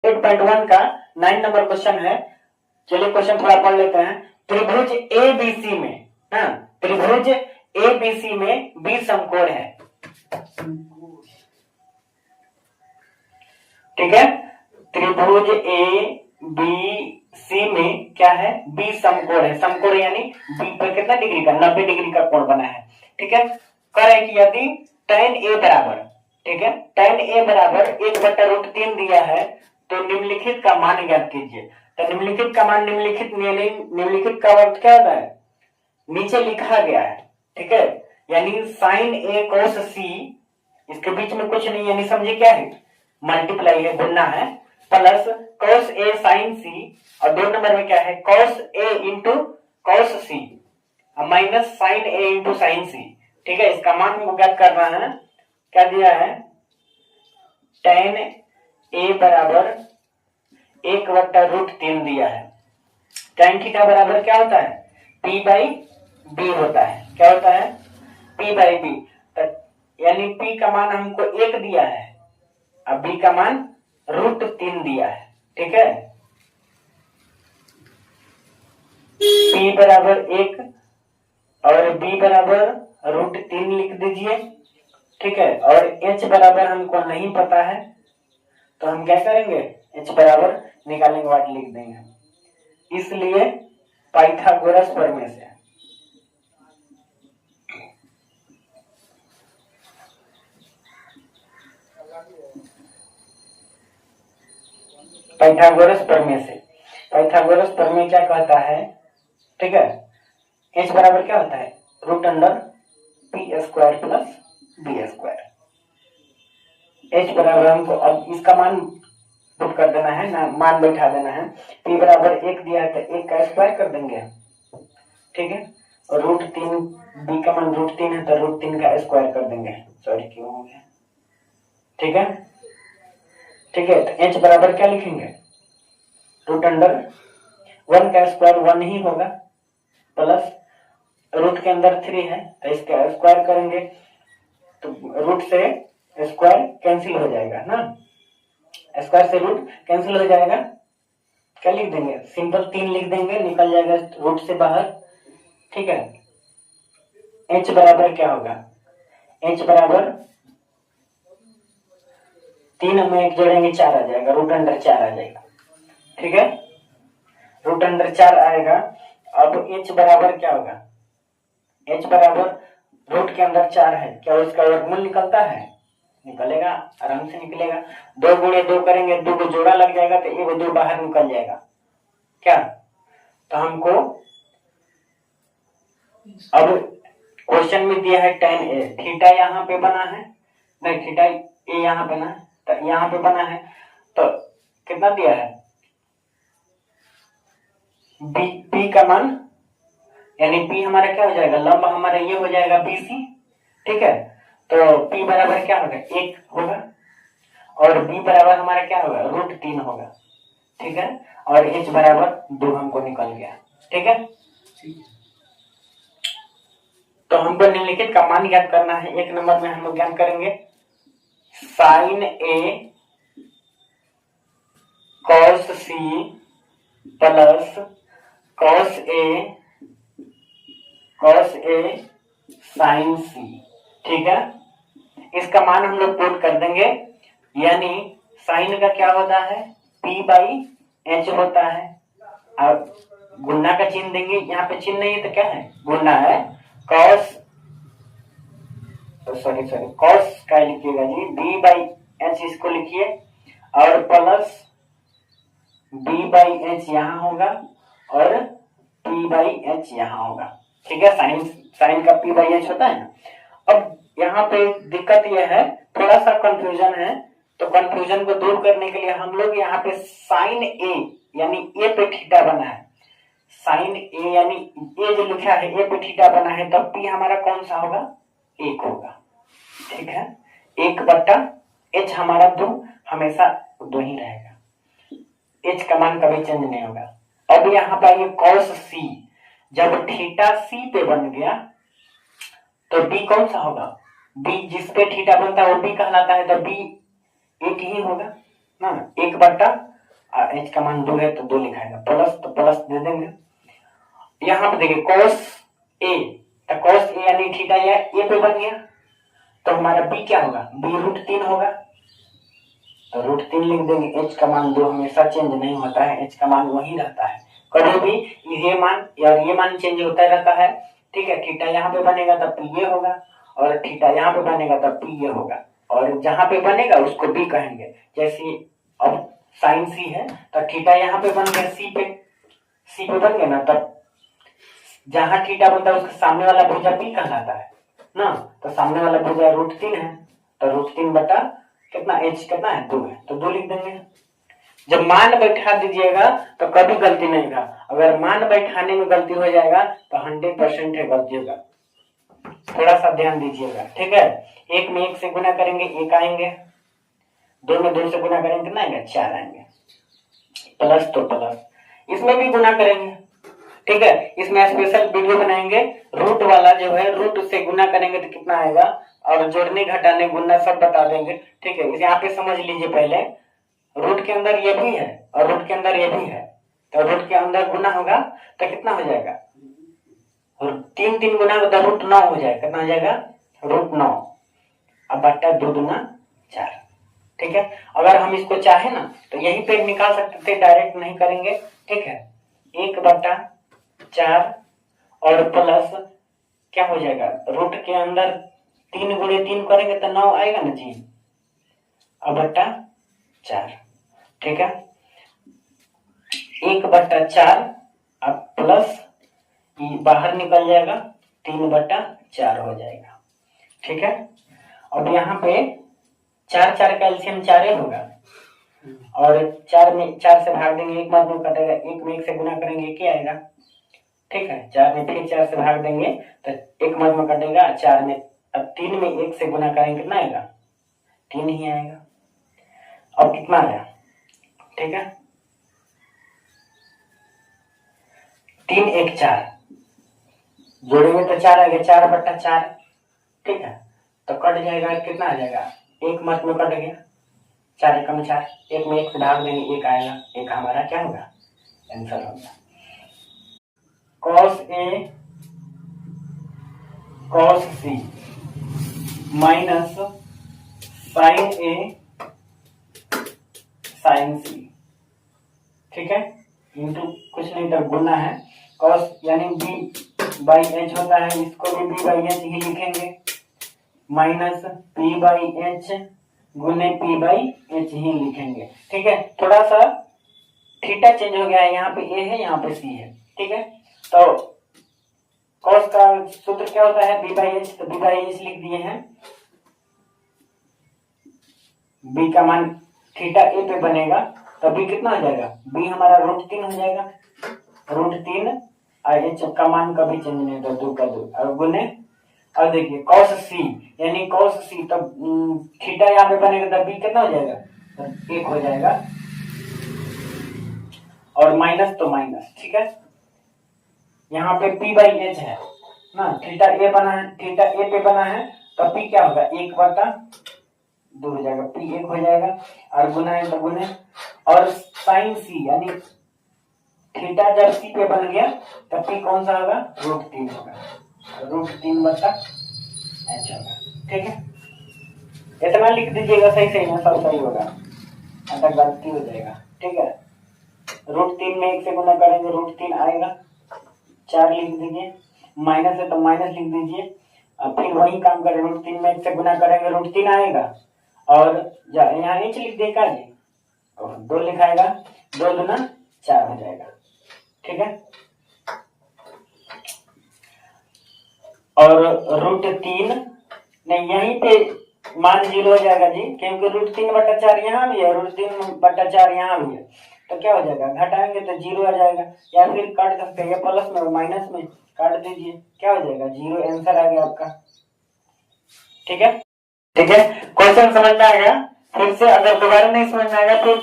8.1 का 9 number question है। चलिए क्वेश्चन थोड़ा पढ़ लेते हैं। त्रिभुज एबीसी में, हाँ, त्रिभुज एबीसी में बी समकोण है। ठीक है, त्रिभुज ए बी सी में क्या है, बी समकोण है। समकोण यानी बी पर कितना डिग्री का, 90 डिग्री का कोण बना है। ठीक है, कह रहे कि यदि tan ए बराबर, ठीक है, tan ए बराबर 1/√3 दिया है तो निम्नलिखित का मान ज्ञात कीजिए। तो निम्नलिखित का मान, निम्नलिखित का अर्थ क्या होता है, नीचे लिखा गया है। ठीक है, यानी sin a cos c, इसके बीच में कुछ नहीं, यानी समझे क्या है, मल्टीप्लाई है, गुणा है, plus cos a sin c, और 2 नंबर में क्या है, cos a into cos c minus sin a into sin c। ठीक है, इसका मान हमको ज्ञात करना है। क्या दिया है, tan a बराबर 1/√3 दिया है। tan थीटा बराबर क्या होता है, p/b होता है। क्या होता है, p/b। यानी p का मान हमको 1 दिया है, अब b का मान √3 दिया है। ठीक है, p बराबर 1 और b बराबर √3 लिख दीजिए। ठीक है, और h बराबर हमको नहीं पता है तो हम क्या करेंगे, h बराबर निकालेंगे, वाट लिख देंगे। इसलिए पाइथागोरस प्रमेय से, पाइथागोरस प्रमेय से, पाइथागोरस प्रमेय क्या कहता है, ठीक है, h बराबर क्या होता है, √p² प्लस b²। h बराबर हमको अब इसका मान पुट कर देना है ना, मान बैठा देना है। p बराबर 1 दिया है तो 1 का स्क्वायर कर देंगे। ठीक है, और √3, b का मान √3 है तो √3 का स्क्वायर कर देंगे। सॉरी, क्यों हो गया। ठीक है, ठीक है, तो h बराबर क्या लिखेंगे, √1 का स्क्वायर 1 ही होगा, प्लस रूट के अंदर 3 है तो इसका स्क्वायर करेंगे तो रूट से स्क्वायर कैंसिल हो जाएगा ना, स्क्वायर से रूट कैंसिल हो जाएगा। क्या लिख देंगे, सिंपल 3 लिख देंगे, निकल जाएगा रूट से बाहर। ठीक है, h बराबर क्या होगा, h बराबर 3 में 1 जोड़ेंगे 4 आ जाएगा, √4 आ जाएगा। ठीक है, √4 आएगा। अब h बराबर क्या होगा, h बराबर रूट के अंदर 4 है, क्या उसका वर्गमूल निकलता है, निकलेगा, आराम से निकलेगा। 2 गुणे 2 करेंगे, 2 को जोड़ा लग जाएगा तो 1 2 बाहर निकल जाएगा। क्या, तो हमको अब क्वेश्चन में दिया है tan a, थीटा यहाँ पे बना है, नहीं थीटा a यहाँ बना है, तो यहाँ पे बना है, तो कितना दिया है, p का मान, यानी p हमारा क्या हो जाएगा, लंब हमारा ये हो जाएगा BC। ठीक है, तो p बराबर क्या होगा, 1 होगा, और b बराबर हमारा क्या होगा, √3 होगा। ठीक है, और h बराबर 2 हमको निकल गया। ठीक है, तो हमको निम्नलिखित का मान ज्ञात करना है। 1 नंबर में हम लोग ज्ञात करेंगे sin a cos c plus cos a sin c। ठीक है, इसका मान हम लोग पुट कर देंगे, यानी साइन का क्या होता है, p/h होता है, अब गुणा का चिन्ह देंगे, यहाँ पे चिन्ह नहीं है तो क्या है, गुणा है, cos का लिखिएगा जी, b/h इसको लिखिए, और प्लस b/h यहाँ होगा और p/h यहाँ होगा। ठीक है, साइन का p/h होता है ना। अब यहाँ पे दिक्कत यह है, थोड़ा सा कंफ्यूजन है, तो कंफ्यूजन को दूर करने के लिए हम लोग यहाँ पे साइन a यानी a पे थीटा बना है, साइन a यानी a जो लिखा है a पे थीटा बना है, तब p हमारा कौन सा होगा, 1 होगा। ठीक है, 1/h हमारा 2 हमेशा 2 ही रहेगा, h का मान कभी चेंज नहीं होगा। अब यहाँ पर ये cos c, जब थीटा c पे बन गया तो b कौन सा होगा, b जिस पे थीटा बनता है वो b कहलाता है, तो b 1 ही होगा ना, 1/√2 h का मान 2 है तो 2 लिखाएगा, प्लस तो प्लस दे देंगे। यहाँ पे देखिए cos a, तो cos a यानी थीटा या a पे बन गया, तो हमारा b क्या होगा, b √3 होगा, तो √3 लिख देंगे। h का मान 2 हमेशा चेंज नहीं होता है, h का मान वही रहता है, कभी भी ये मान या ये मान चेंज होता रहता है। ठीक है, थीटा यहाँ पे बनेगा तब p ये होगा, और थीटा यहाँ पे बनेगा तब p ये होगा, और जहां पे बनेगा उसको b कहेंगे। जैसे अब साइन c है तो थीटा यहाँ पे बन गया c पे बन गया ना, तब जहां थीटा बनता है उसके सामने वाला भुजा p कहलाता है ना, तो सामने वाला भुजा √3 है, तो √3 बटा कितना h कितना है 2 है, तो 2 लिख देंगे। जब मान बैठा दीजिएगा तो कभी गलती नहीं होगा, अगर मान बैठाने में गलती हो जाएगा तो 100% है गलती होगा, थोड़ा सा ध्यान दीजिएगा। ठीक है, 1 में 1 से गुना करेंगे 1 आएंगे, 2 में 2 से गुना करेंगे कितना आएगा 4 आएंगे, प्लस तो प्लस, इसमें भी गुना करेंगे। ठीक है, इसमें स्पेशल वीडियो बनाएंगे, रूट वाला जो है रूट से गुना करेंगे तो कितना आएगा, और जोड़ने घटाने गुना सब बता देंगे। ठीक है, यहाँ पे समझ लीजिए, पहले रूट के अंदर ये भी है और रूट के अंदर ये भी है, तो रूट के अंदर गुना होगा तो कितना हो जाएगा, 3 गुना तो √9 हो जाएगा, कितना हो जाएगा √9, अब बट्टा 2 दूना 4। ठीक है, अगर हम इसको चाहे ना तो यहीं पे निकाल सकते थे, डायरेक्ट नहीं करेंगे। ठीक है, 1/4 और प्लस क्या हो जाएगा, रूट के अंदर 3 गुणे 3 करेंगे तो 9 आएगा ना जी, अब बट्टा 4। ठीक है, 1/4 अब प्लस बाहर निकल जाएगा 3/4 हो जाएगा। ठीक है, अब यहाँ पे 4 4 का एलसीएम 4 होगा, और 4 में 4 से भाग देंगे 1 मत में कटेगा, 1 में 1 से गुना करेंगे 1 ही आएगा। ठीक है, 4 में फिर 4 से भाग देंगे तो 1 मत में कटेगा, 4 में अब 3 में 1 से गुना करेंगे कितना आएगा 3 ही आएगा। अब कितना आया, ठीक है, 3 1 4 जोड़ेंगे तो 4 आएगा, 4/4। ठीक है, तो कट जाएगा, कितना आ जाएगा 1 मत में कट गया, 4 एकम 4, 1 में 1 से भाग देंगे 1 आएगा, 1 हमारा क्या होगा आंसर होगा। cos A cos C minus sin A sin C। ठीक है, इंटू कुछ नहीं तो गुना है, cos यानी B/H होता है, इसको भी B/H ही लिखेंगे, माइनस P/H गुने P/H ही लिखेंगे। ठीक है, थोड़ा सा थीटा चेंज हो गया है, यहाँ पे A है यहाँ पे C है। ठीक है, तो cos का सूत्र क्या होता है B/H, तो B/H लिख दिए हैं, B का मान थीटा A पे बनेगा तो B कितना हो जाएगा, B हमारा √3 हो जाएगा, √3 और H का मान कभी चेंज नहीं होता, 2 का 2 और गुने, और देखिए cos C यानी cos C, तब थीटा यहाँ पे बनेगा तब B कितना हो जाएगा, तो 1 हो जाएगा, और माइनस तो माइनस। ठीक है, यहाँ पे P/H है ना, थीटा A बना है, थीटा A पे बना है तो P क्या होगा 1/2 हो जाएगा, P 1 हो जाएगा, और गुना है तो गुने, और sin C यानी थीटा जब C पे बन गया तो P कौन सा होगा √3 होगा, √3/H होगा। ठीक है, इतना लिख दीजिएगा, सही ना, सब सही होगा, ऐसा गलती हो जाएगा। ठीक है, √3 में 1 से गुना करेंगे √3 आएगा, 4 लिख दीजिए, माइनस है तो माइनस लिख दीजिए, फिर वही काम करें, √3 में 1 से गुना करेंगे √3 आएगा, और यहाँ H लिख देगा जी, और 2 लिखाएगा, 2 दूना 4 हो जाएगा। ठीक है, और √3 नहीं, यहीं पे मान 0 हो जाएगा जी, क्योंकि √3/4 यहाँ भी है, √3/4 यहाँ भी है, तो क्या हो जाएगा, घटाएंगे तो 0 आ जाएगा, या फिर काट सकते हैं प्लस में और माइनस में काट दीजिए, क्या हो जाएगा 0, आंसर आ गया आपका। ठीक है, ठीक है, क्वेश्चन समझ में आएगा, फिर से अगर दोबारा नहीं समझ में आएगा फिर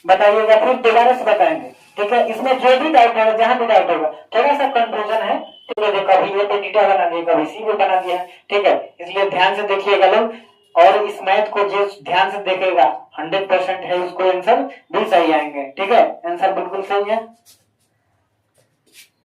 बताइएगा, फिर दोबारा से बताएंगे। ठीक है, इसमें जो भी डाउट होगा, जहां भी डाउट होगा, थोड़ा सा कंफ्यूजन है, ठीक है, कभी ये पे थीटा बना दिया, कभी C पे बना दिया। ठीक है, इसलिए ध्यान से देखिएगा लोग, और इस मैथ को जो ध्यान से देखेगा 100% है उसको आंसर भी सही आएंगे। ठीक है, आंसर बिल्कुल सही है।